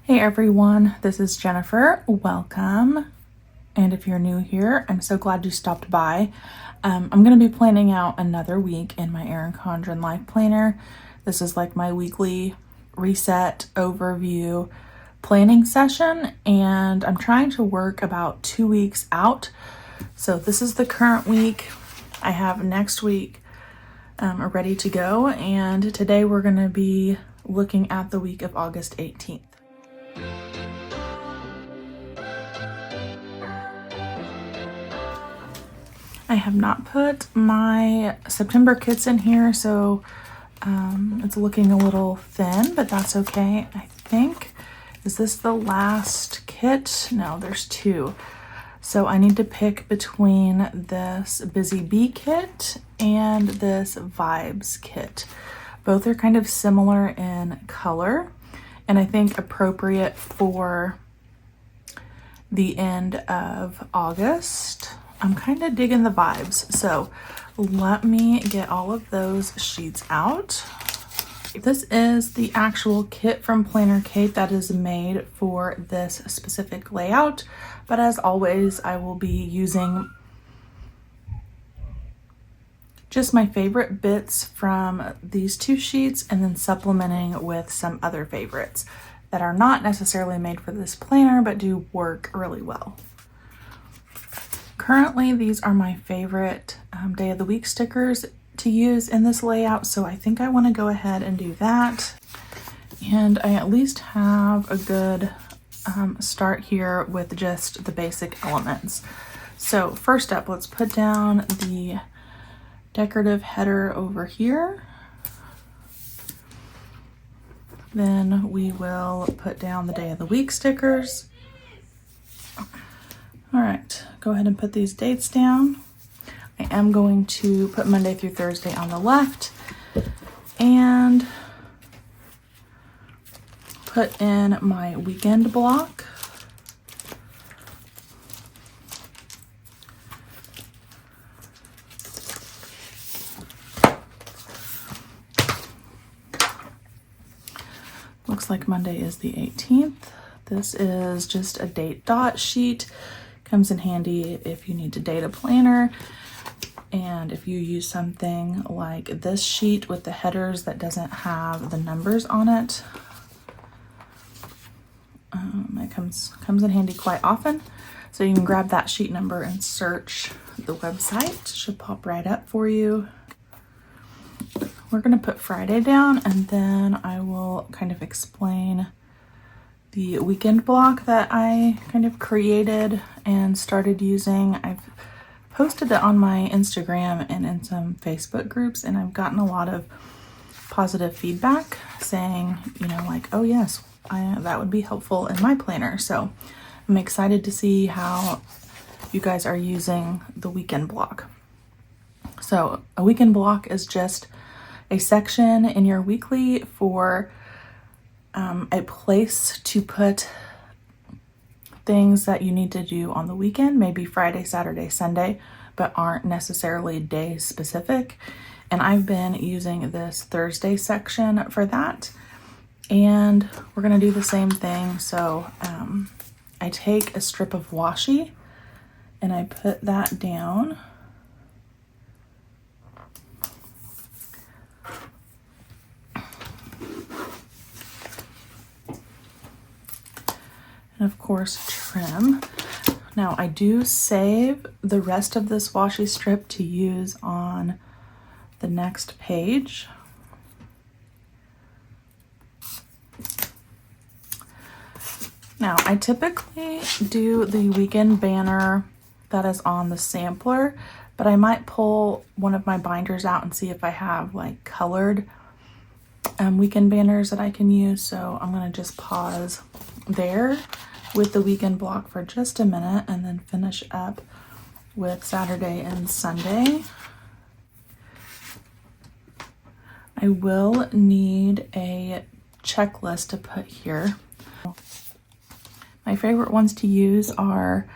Hey everyone, this is Jennifer. Welcome. And if you're new here, I'm so glad you stopped by. I'm going to be planning out another week in my Erin Condren Life Planner. This is like my weekly reset overview planning session, and I'm trying to work about 2 weeks out. So this is the current week. I have next week ready to go, and today we're going to be looking at the week of August 18th. I have not put my September kits in here, so it's looking a little thin, but that's okay, I think. Is this the last kit? No, there's two. So I need to pick between this Busy Bee kit and this Vibes kit. Both are kind of similar in color, and I think appropriate for the end of August. I'm kind of digging the vibes, so let me get all of those sheets out. This is the actual kit from PLANNERKATE that is made for this specific layout, but as always, I will be using just my favorite bits from these two sheets and then supplementing with some other favorites that are not necessarily made for this planner but do work really well. Currently, these are my favorite day of the week stickers to use in this layout, so I think I want to go ahead and do that. And I at least have a good start here with just the basic elements. So first up, let's put down the decorative header over here. Then we will put down the day of the week stickers. All right, go ahead and put these dates down. I am going to put Monday through Thursday on the left and put in my weekend block. Looks like Monday is the 18th. This is just a date dot sheet. Comes in handy if you need to date a planner, and if you use something like this sheet with the headers that doesn't have the numbers on it. It comes in handy quite often, so you can grab that sheet number and search the website. It should pop right up for you. We're going to put Friday down, and then I will kind of explain the weekend block that I kind of created and started using. I've posted it on my Instagram and in some Facebook groups, and I've gotten a lot of positive feedback saying, you know, like, oh yes, that would be helpful in my planner. So I'm excited to see how you guys are using the weekend block. So a weekend block is just a section in your weekly for a place to put things that you need to do on the weekend, maybe Friday, Saturday, Sunday, but aren't necessarily day specific. And I've been using this Thursday section for that. And we're gonna do the same thing. So I take a strip of washi and I put that down. And of course, trim. Now I do save the rest of this washi strip to use on the next page. Now I typically do the weekend banner that is on the sampler, but I might pull one of my binders out and see if I have like colored weekend banners that I can use. So I'm gonna just pause there with the weekend block for just a minute and then finish up with Saturday and Sunday. I will need a checklist to put here. My favorite ones to use are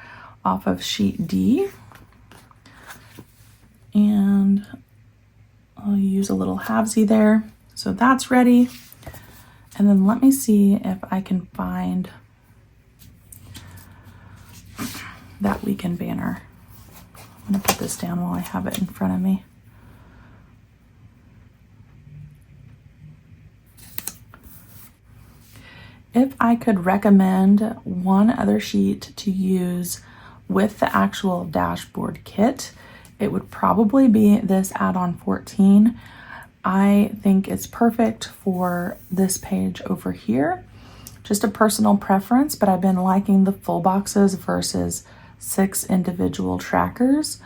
off of sheet D, and I'll use a little halvesy there. So that's ready. And then let me see if I can find that weekend banner. I'm gonna put this down while I have it in front of me. If I could recommend one other sheet to use with the actual dashboard kit, it would probably be this add-on 14. I think it's perfect for this page over here. Just a personal preference, but I've been liking the full boxes versus 6 individual trackers.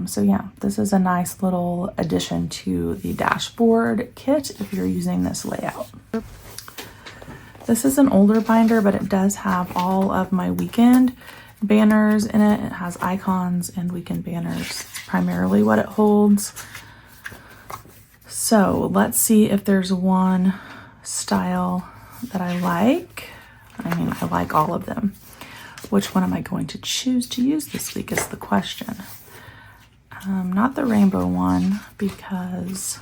So yeah, this is a nice little addition to the dashboard kit if you're using this layout. This is an older binder, but it does have all of my weekend banners in it. It has icons and weekend banners. It's primarily what it holds. So let's see if there's one style that I like. I mean, I like all of them. Which one am I going to choose to use this week is the question. Not the rainbow one because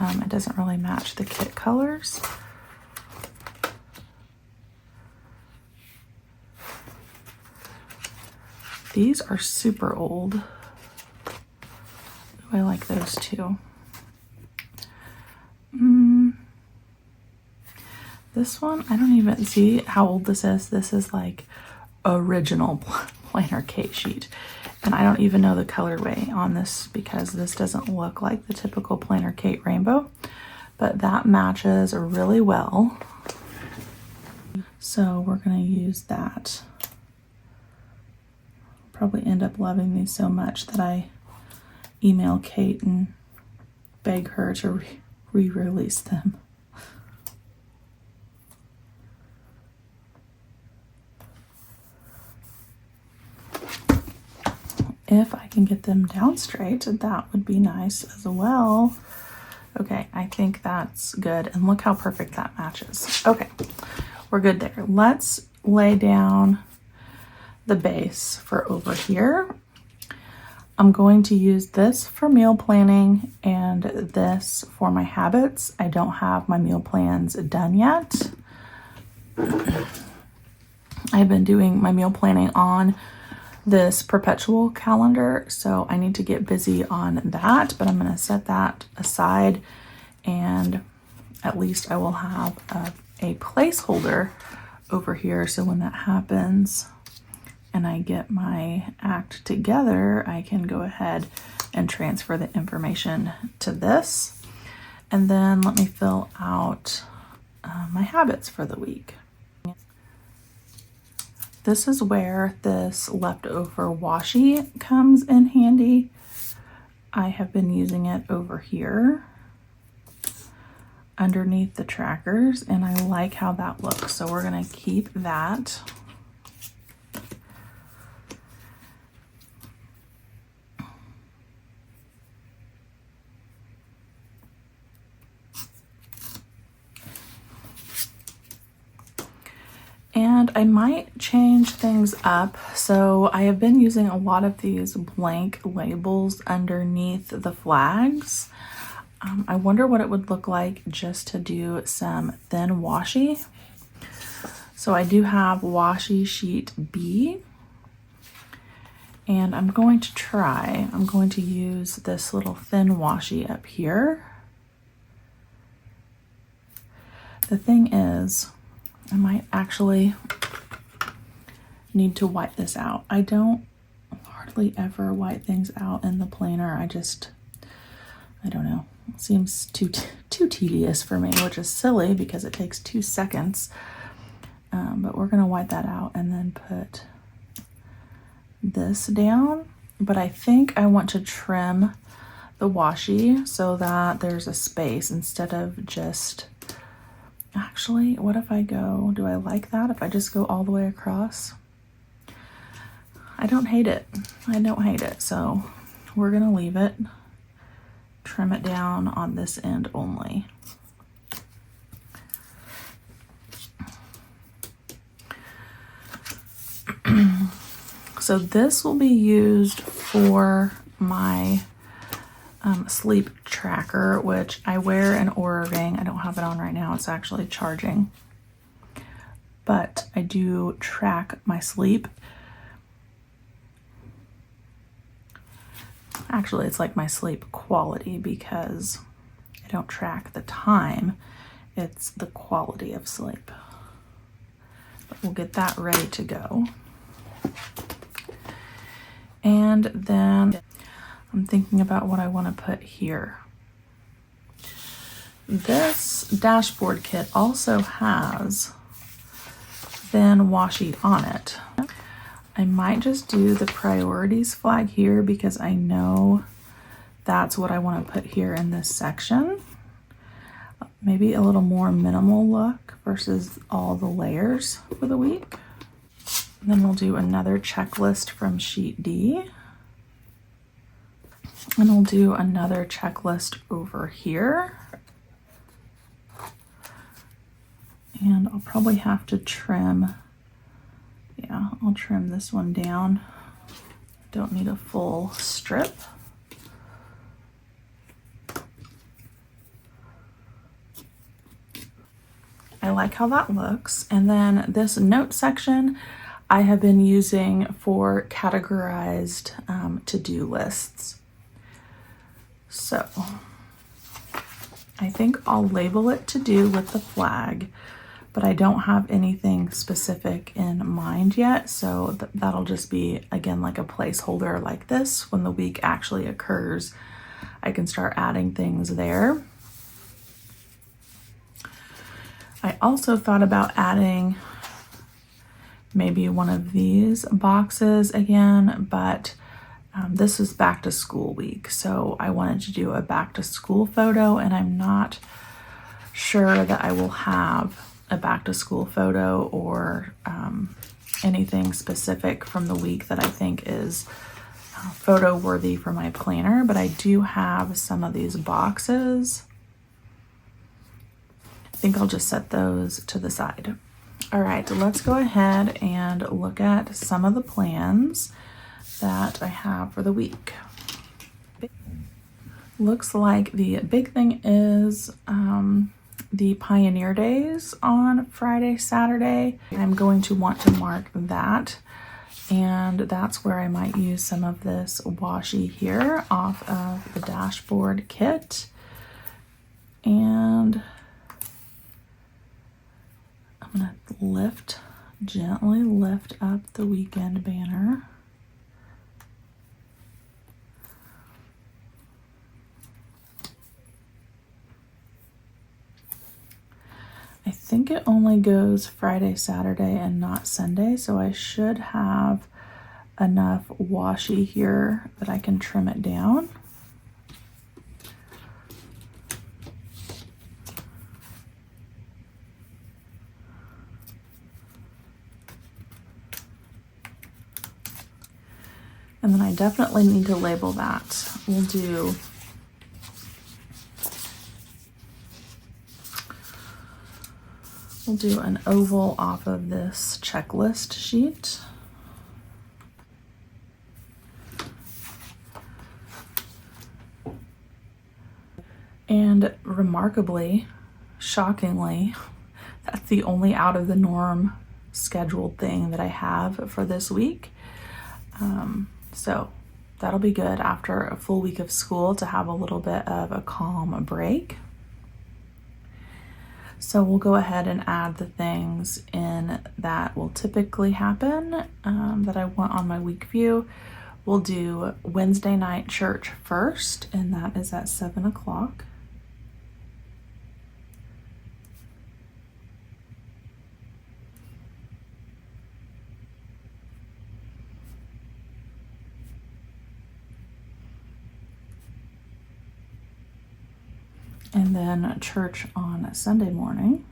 it doesn't really match the kit colors. These are super old. Ooh, I like those too. This one, I don't even see how old this is. This is like original PLANNERKATE sheet. And I don't even know the colorway on this because this doesn't look like the typical PLANNERKATE rainbow, but that matches really well. So we're gonna use that. Probably end up loving these so much that I email Kate and beg her to re-release them. If I can get them down straight, that would be nice as well. Okay, I think that's good. And look how perfect that matches. Okay, we're good there. Let's lay down the base for over here. I'm going to use this for meal planning and this for my habits. I don't have my meal plans done yet. I've been doing my meal planning on this perpetual calendar, so I need to get busy on that, but I'm going to set that aside and at least I will have a placeholder over here, so when that happens and I get my act together, I can go ahead and transfer the information to this. And then let me fill out my habits for the week. This is where this leftover washi comes in handy. I have been using it over here underneath the trackers, and I like how that looks. So we're gonna keep that. And I might change things up. So I have been using a lot of these blank labels underneath the flags. I wonder what it would look like just to do some thin washi. So I do have washi sheet B. And I'm going to use this little thin washi up here. The thing is, I might actually need to wipe this out. I don't hardly ever wipe things out in the planner. I don't know. It seems too tedious for me, which is silly because it takes 2 seconds. But we're gonna wipe that out and then put this down. But I think I want to trim the washi so that there's a space instead of just, actually, what if I go, do I like that? If I just go all the way across? I don't hate it. I don't hate it. So we're gonna leave it, trim it down on this end only. So this will be used for my sleep tracker, which I wear an Oura ring. I don't have it on right now. It's actually charging. But I do track my sleep. Actually, it's like my sleep quality because I don't track the time. It's the quality of sleep. But we'll get that ready to go. And then I'm thinking about what I want to put here. This dashboard kit also has thin washi on it. I might just do the priorities flag here because I know that's what I want to put here in this section. Maybe a little more minimal look versus all the layers for the week. And then we'll do another checklist from sheet D. And we'll do another checklist over here. And I'll probably have to trim. Yeah, I'll trim this one down. Don't need a full strip. I like how that looks. And then this note section I have been using for categorized to-do lists. So I think I'll label it to do with the flag, but I don't have anything specific in mind yet. So that'll just be, again, like a placeholder like this. When the week actually occurs, I can start adding things there. I also thought about adding maybe one of these boxes again, but this is back to school week. So I wanted to do a back to school photo, and I'm not sure that I will have a back to school photo or anything specific from the week that I think is photo worthy for my planner, but I do have some of these boxes. I think I'll just set those to the side. All right, let's go ahead and look at some of the plans that I have for the week. Looks like the big thing is the Pioneer Days on Friday, Saturday. I'm going to want to mark that, and that's where I might use some of this washi here off of the dashboard kit. And I'm gonna gently lift up the weekend banner. I think it only goes Friday, Saturday, and not Sunday, so I should have enough washi here that I can trim it down. And then I definitely need to label that. We'll do an oval off of this checklist sheet. And remarkably, shockingly, that's the only out of the norm scheduled thing that I have for this week. So that'll be good after a full week of school to have a little bit of a calm break. So we'll go ahead and add the things in that will typically happen that I want on my week view. We'll do Wednesday night church first, and that is at 7 o'clock. And then church on Sunday morning.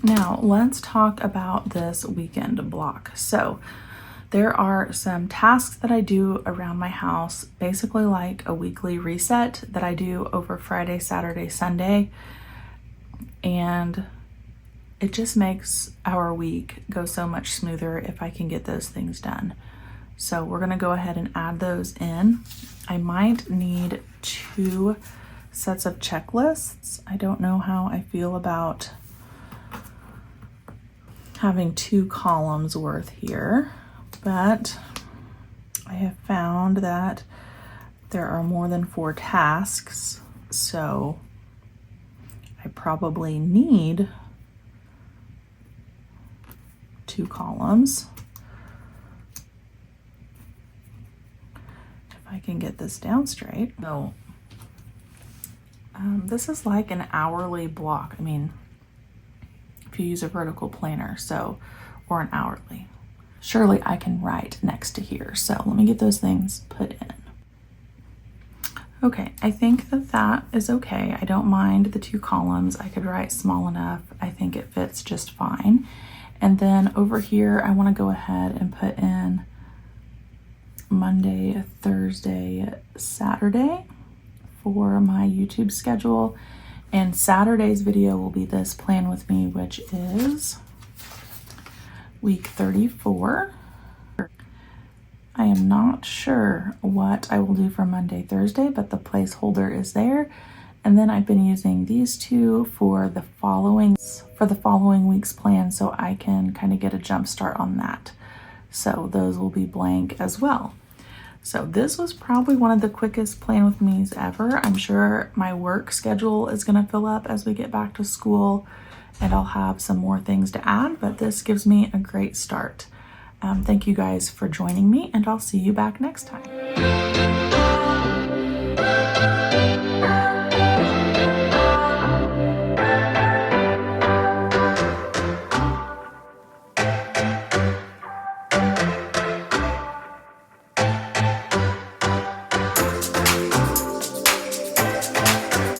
Now let's talk about this weekend block. So there are some tasks that I do around my house, basically like a weekly reset that I do over Friday, Saturday, Sunday. And it just makes our week go so much smoother if I can get those things done. So we're gonna go ahead and add those in. I might need 2 sets of checklists. I don't know how I feel about having 2 columns worth here, but I have found that there are more than 4 tasks, so I probably need 2 columns. If I can get this down straight. So this is like an hourly block. I mean, if you use a vertical planner, so, or an hourly. Surely I can write next to here. So let me get those things put in. Okay, I think that that is okay. I don't mind the 2 columns. I could write small enough. I think it fits just fine. And then over here, I want to go ahead and put in Monday, Thursday, Saturday for my YouTube schedule. And Saturday's video will be this plan with me, which is week 34. I am not sure what I will do for Monday, Thursday, but the placeholder is there. And then I've been using these 2 for the following week's plan, so I can kind of get a jump start on that. So those will be blank as well. So this was probably one of the quickest plan with me's ever. I'm sure my work schedule is going to fill up as we get back to school, and I'll have some more things to add, but this gives me a great start. Thank you guys for joining me, and I'll see you back next time.